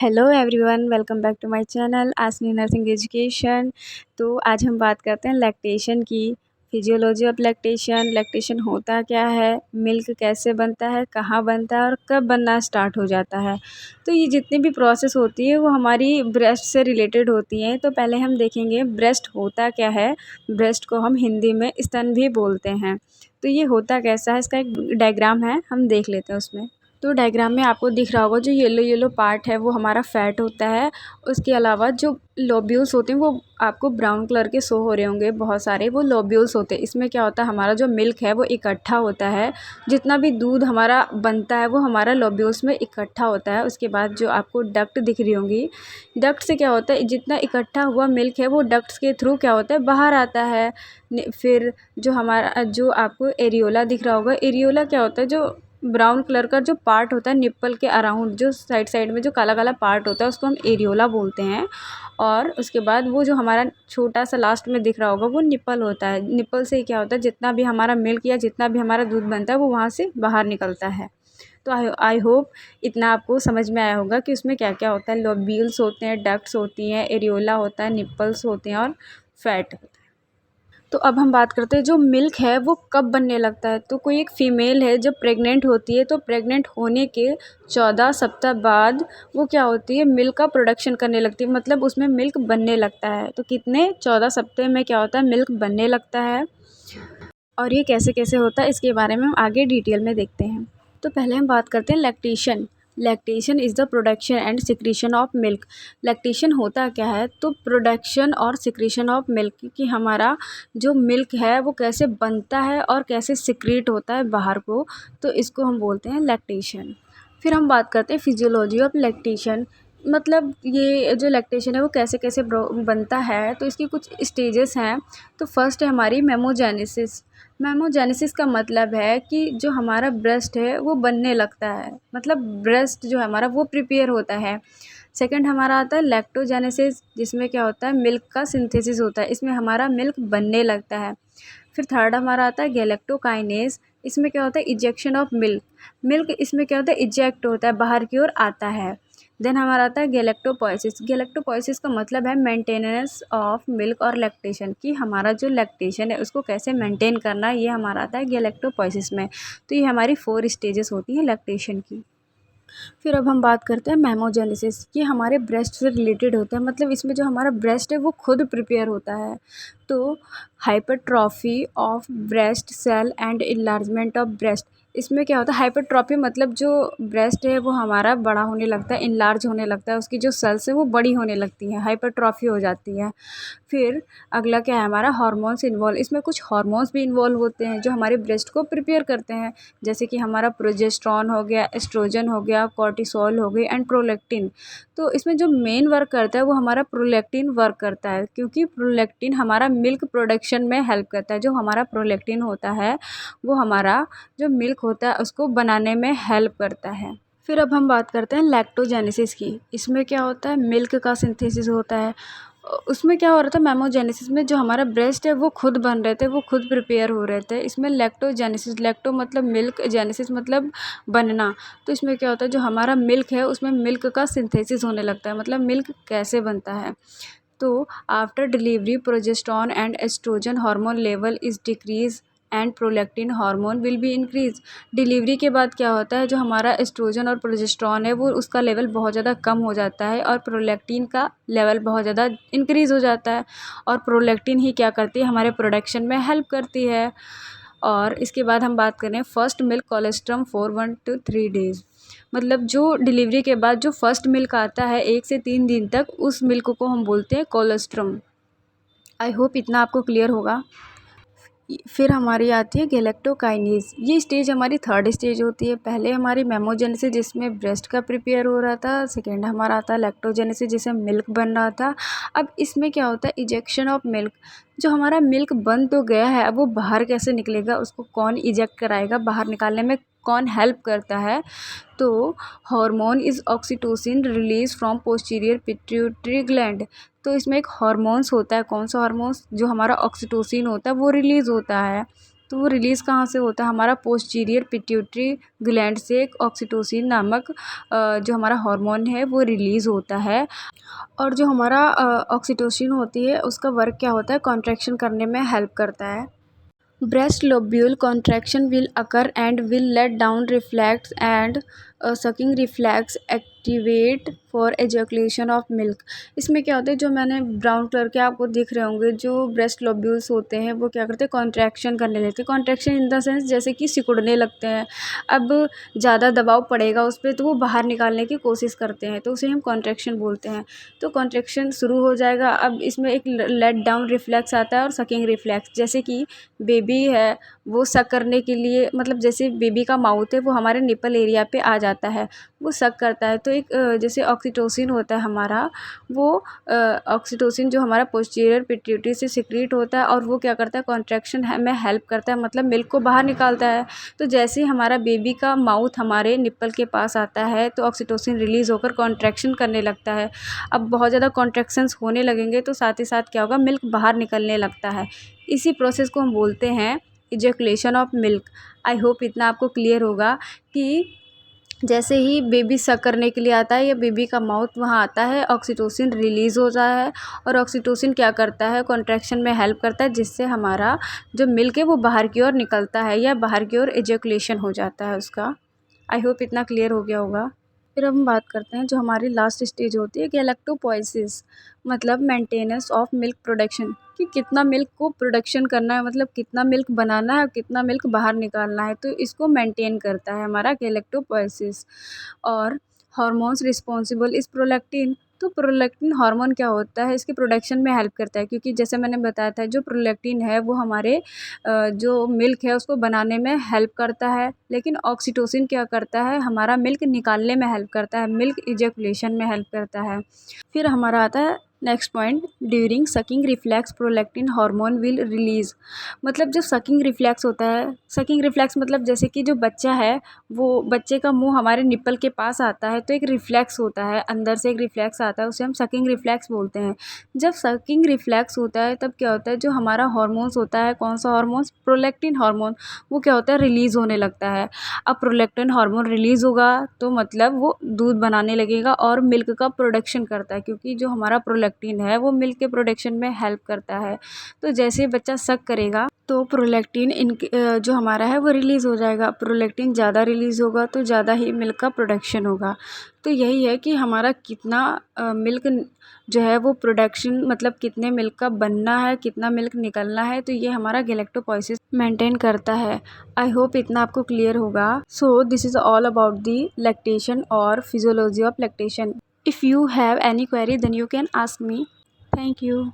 Hello everyone, welcome back to my channel Asmi nursing education. तो आज हम बात करते हैं लैक्टेशन की। फिजियोलॉजी ऑफ लैक्टेशन, लैक्टेशन होता क्या है, मिल्क कैसे बनता है, कहाँ बनता है और कब बनना स्टार्ट हो जाता है। तो ये जितनी भी प्रोसेस होती है वो हमारी ब्रेस्ट से रिलेटेड होती हैं। तो पहले हम देखेंगे ब्रेस्ट होता क्या है। ब्रेस्ट को हम हिंदी में स्तन भी बोलते हैं। तो ये होता कैसा है, इसका एक डायग्राम है, हम देख लेते हैं उसमें। तो डायग्राम में आपको दिख रहा होगा जो येलो येलो पार्ट है वो हमारा फैट होता है। उसके अलावा जो लोब्यूल्स होते हैं वो आपको ब्राउन कलर के शो हो रहे होंगे, बहुत सारे वो लोब्यूल्स होते हैं। इसमें क्या होता है, हमारा जो मिल्क है वो इकट्ठा होता है। जितना भी दूध हमारा बनता है वो हमारा लोब्यूल्स में इकट्ठा होता है। उसके बाद जो आपको डक्ट दिख रही होंगी, डक्ट से क्या होता है, जितना इकट्ठा हुआ मिल्क है वो डक्ट्स के थ्रू क्या होता है, बाहर आता है। फिर जो हमारा जो आपको एरियोला दिख रहा होगा, एरियोला क्या होता है, जो ब्राउन कलर का जो पार्ट होता है निप्पल के अराउंड, जो साइड साइड में जो काला काला पार्ट होता है उसको हम एरियोला बोलते हैं। और उसके बाद वो जो हमारा छोटा सा लास्ट में दिख रहा होगा वो निप्पल होता है। निप्पल से क्या होता है, जितना भी हमारा मिल्क या जितना भी हमारा दूध बनता है वो वहाँ से बाहर निकलता है। तो आई होप इतना आपको समझ में आया होगा कि उसमें क्या क्या होता है। लोब्यूल्स होते हैं, डक्ट्स होती हैं, एरियोला होता है, निप्पल्स होते हैं और फैट। तो अब हम बात करते हैं जो मिल्क है वो कब बनने लगता है। तो कोई एक फ़ीमेल है जब प्रेग्नेंट होती है तो प्रेग्नेंट होने के 14 सप्ताह बाद वो क्या होती है, मिल्क का प्रोडक्शन करने लगती है, मतलब उसमें मिल्क बनने लगता है। तो कितने 14 सप्ताह में क्या होता है, मिल्क बनने लगता है। और ये कैसे कैसे होता है इसके बारे में हम आगे डिटेल में देखते हैं। तो पहले हम बात करते हैं lactation. Lactation is the production and secretion of milk. Lactation होता क्या है, तो प्रोडक्शन और सिक्रीशन ऑफ मिल्क, कि हमारा जो मिल्क है वो कैसे बनता है और कैसे सिक्रीट होता है बाहर को, तो इसको हम बोलते हैं लैक्टेशन। फिर हम बात करते हैं फिजियोलॉजी ऑफ लैक्टेशन। मतलब ये जो लैक्टेशन है वो कैसे कैसे बनता है, तो इसकी कुछ स्टेजेस हैं। तो फर्स्ट है हमारी मेमोजेनेसिस। मेमोजेनेसिस का मतलब है कि जो हमारा ब्रेस्ट है वो बनने लगता है, मतलब ब्रेस्ट जो है हमारा वो प्रिपेयर होता है। सेकंड हमारा आता है लैक्टोजेनेसिस, जिसमें क्या होता है, मिल्क का सिंथेसिस होता है, इसमें हमारा मिल्क बनने लगता है। फिर थर्ड हमारा आता है गैलेक्टोकाइनेस। इसमें क्या होता है, इजेक्शन ऑफ मिल्क। मिल्क इसमें क्या होता है, इजेक्ट होता है, बाहर की ओर आता है। देन हमारा आता है गैलेक्टोपोइसिस। गैलेक्टोपोइसिस का मतलब है मेंटेनेंस ऑफ मिल्क और लैक्टेशन, कि हमारा जो लैक्टेशन है उसको कैसे मेंटेन करना है, ये हमारा आता है गैलेक्टोपोइसिस में। तो ये हमारी 4 स्टेजेस होती हैं लैक्टेशन की। फिर अब हम बात करते हैं मेमोजेनेसिस। ये हमारे ब्रेस्ट से रिलेटेड होता है, मतलब इसमें जो हमारा ब्रेस्ट है वो खुद प्रिपेयर होता है। तो hypertrophy of breast cell and enlargement of breast, इसमें क्या होता है, हाइपरट्रॉफी मतलब जो ब्रेस्ट है वो हमारा बड़ा होने लगता है, इनलार्ज होने लगता है, उसकी जो सेल्स है वो बड़ी होने लगती हैं, हाइपरट्रॉफी हो जाती है। फिर अगला क्या है हमारा, हार्मोन्स इन्वॉल्व। इसमें कुछ हार्मोन्स भी इन्वॉल्व होते हैं जो हमारे ब्रेस्ट को प्रिपेयर करते हैं, जैसे कि हमारा प्रोजेस्टेरॉन हो गया, एस्ट्रोजन हो गया, कॉर्टिसोल हो गई एंड प्रोलैक्टिन। तो इसमें जो मेन वर्क करता है वो हमारा प्रोलैक्टिन वर्क करता है, क्योंकि प्रोलैक्टिन हमारा मिल्क प्रोडक्शन में हेल्प करता है। जो हमारा प्रोलैक्टिन होता है वो हमारा जो मिल्क होता है उसको बनाने में हेल्प करता है। फिर अब हम बात करते हैं लैक्टोजेनेसिस की। इसमें क्या होता है, मिल्क का सिंथेसिस होता है। उसमें क्या हो रहा था, मेमोजेनेसिस में जो हमारा ब्रेस्ट है वो खुद बन रहे थे, वो खुद प्रिपेयर हो रहे थे। इसमें लैक्टोजेनेसिस, लैक्टो मतलब मिल्क, जेनेसिस मतलब बनना। तो इसमें क्या होता है, जो हमारा मिल्क है उसमें मिल्क का सिंथेसिस होने लगता है, मतलब मिल्क कैसे बनता है। तो after delivery progesterone and estrogen hormone level is decrease and prolactin hormone will be increase. Delivery के बाद क्या होता है, जो हमारा एस्ट्रोजन और प्रोजेस्टेरॉन है वो उसका लेवल बहुत ज़्यादा कम हो जाता है और प्रोलैक्टिन का लेवल बहुत ज़्यादा इंक्रीज़ हो जाता है। और प्रोलैक्टिन ही क्या करती है, हमारे प्रोडक्शन में हेल्प करती है। और इसके बाद हम बात करें first milk colostrum for 1 to 3 days। मतलब जो डिलीवरी के बाद जो फर्स्ट मिल्क आता है 1 से 3 दिन तक, उस मिल्क को हम बोलते हैं कोलेस्ट्रम। आई होप इतना आपको क्लियर होगा। फिर हमारी आती है गैलेक्टोकाइनेज। ये स्टेज हमारी थर्ड स्टेज होती है। पहले हमारी मेमोजेनेसिस जिसमें ब्रेस्ट का प्रिपेयर हो रहा था, सेकेंड हमारा आता है लैक्टोजेनेसिस जिसमें मिल्क बन रहा था। अब इसमें क्या होता है, इजेक्शन ऑफ मिल्क। जो हमारा मिल्क बन तो गया है, अब वो बाहर कैसे निकलेगा, उसको कौन इजेक्ट कराएगा, बाहर निकालने में कौन हेल्प करता है। तो hormone is oxytocin release from posterior pituitary gland. तो इसमें एक हार्मोन्स होता है, कौन सा हार्मोन्स, जो हमारा ऑक्सीटोसिन होता है वो रिलीज़ होता है। तो वो रिलीज़ कहाँ से होता है, हमारा पोस्टीरियर पिट्यूटरी ग्लैंड से एक ऑक्सीटोसिन नामक जो हमारा हार्मोन है वो रिलीज़ होता है। और जो हमारा ऑक्सीटोसिन होती है उसका वर्क क्या होता है, कॉन्ट्रैक्शन करने में हेल्प करता है। Breast lobule contraction will occur and will let down reflex and sucking reflex activate for ejaculation of milk। इसमें क्या होता है, जो मैंने ब्राउन कलर के आपको दिख रहे होंगे जो ब्रेस्ट लोब्यूल्स होते हैं वो क्या करते हैं, कॉन्ट्रैक्शन करने लगते हैं। कॉन्ट्रैक्शन इन द सेंस जैसे कि सिकुड़ने लगते हैं। अब ज़्यादा दबाव पड़ेगा उस पर तो वो बाहर निकालने की कोशिश करते हैं, तो उसे हम कॉन्ट्रैक्शन बोलते हैं। तो कॉन्ट्रैक्शन शुरू हो जाएगा। अब इसमें एक लेट डाउन रिफ्लेक्स आता है और सकिंग रिफ्लेक्स, जैसे कि बेबी है वो सक करने के लिए, मतलब जैसे बेबी का माउथ है वो हमारे निपल एरिया पे आ जाता है, वो सक करता है। तो एक जैसे ऑक्सीटोसिन होता है हमारा, वो ऑक्सीटोसिन जो हमारा पोस्टीरियर पिट्यूटरी से सिक्रीट होता है और वो क्या करता है, कॉन्ट्रैक्शन में हेल्प करता है, मतलब मिल्क को बाहर निकालता है। तो जैसे ही हमारा बेबी का माउथ हमारे निप्पल के पास आता है तो ऑक्सीटोसिन रिलीज़ होकर कॉन्ट्रैक्शन करने लगता है। अब बहुत ज़्यादा कॉन्ट्रैक्शंस होने लगेंगे तो साथ ही साथ क्या होगा, मिल्क बाहर निकलने लगता है। इसी प्रोसेस को हम बोलते हैं ejaculation of milk. I hope इतना आपको क्लियर होगा कि जैसे ही बेबी सक करने के लिए आता है या बेबी का माउथ वहाँ आता है, ऑक्सीटोसिन रिलीज़ होता है और ऑक्सीटोसिन क्या करता है, कॉन्ट्रैक्शन में हेल्प करता है, जिससे हमारा जो मिल्क है वो बाहर की ओर निकलता है या बाहर की ओर इजैकुलेशन हो जाता है उसका। आई होप इतना क्लियर हो गया होगा। फिर अब हम बात करते हैं जो हमारी लास्ट स्टेज होती है गैलेक्टोपोइसिस, मतलब मेंटेनेंस ऑफ मिल्क प्रोडक्शन, कि कितना मिल्क को प्रोडक्शन करना है, मतलब कितना मिल्क बनाना है और कितना मिल्क बाहर निकालना है, तो इसको मेंटेन करता है हमारा गैलेक्टोपोइसिस। और हार्मोन्स रिस्पॉन्सिबल इस प्रोलैक्टिन, तो प्रोलैक्टिन हार्मोन क्या होता है, इसके प्रोडक्शन में हेल्प करता है, क्योंकि जैसे मैंने बताया था जो प्रोलैक्टिन है वो हमारे जो मिल्क है उसको बनाने में हेल्प करता है, लेकिन ऑक्सीटोसिन क्या करता है, हमारा मिल्क निकालने में हेल्प करता है, मिल्क इजैकुलेशन में हेल्प करता है। फिर हमारा आता है next point, during sucking reflex prolactin hormone will release. मतलब जब सकिंग रिफ्लेक्स होता है, सकिंग रिफ्लेक्स मतलब जैसे कि जो बच्चा है वो बच्चे का मुंह हमारे निप्पल के पास आता है तो एक रिफ्लेक्स होता है, अंदर से एक रिफ्लेक्स आता है, उसे हम सकिंग रिफ्लेक्स बोलते हैं। जब सकिंग रिफ्लेक्स होता है तब क्या होता है, जो हमारा हार्मोन्स होता है, कौन सा हार्मोन्स, प्रोलैक्टिन हार्मोन, वो क्या होता है, रिलीज़ होने लगता है। अब प्रोलैक्टिन हार्मोन रिलीज़ होगा तो मतलब वो दूध बनाने लगेगा और मिल्क का प्रोडक्शन करता है, क्योंकि जो हमारा प्रोलैक्टिन है वो मिल्क के प्रोडक्शन में हेल्प करता है। तो जैसे बच्चा सक करेगा तो प्रोलैक्टिन जो हमारा है वो रिलीज़ हो जाएगा। प्रोलैक्टिन ज़्यादा रिलीज़ होगा तो ज़्यादा ही मिल्क का प्रोडक्शन होगा। तो यही है कि हमारा कितना मिल्क जो है वो प्रोडक्शन, मतलब कितने मिल्क का बनना है, कितना मिल्क निकलना है, तो ये हमारा गैलेक्टोपोइसिस मेंटेन करता है। आई होप इतना आपको क्लियर होगा। So this is all about the lactation और physiology of lactation. If you have any query then you can ask me. Thank you.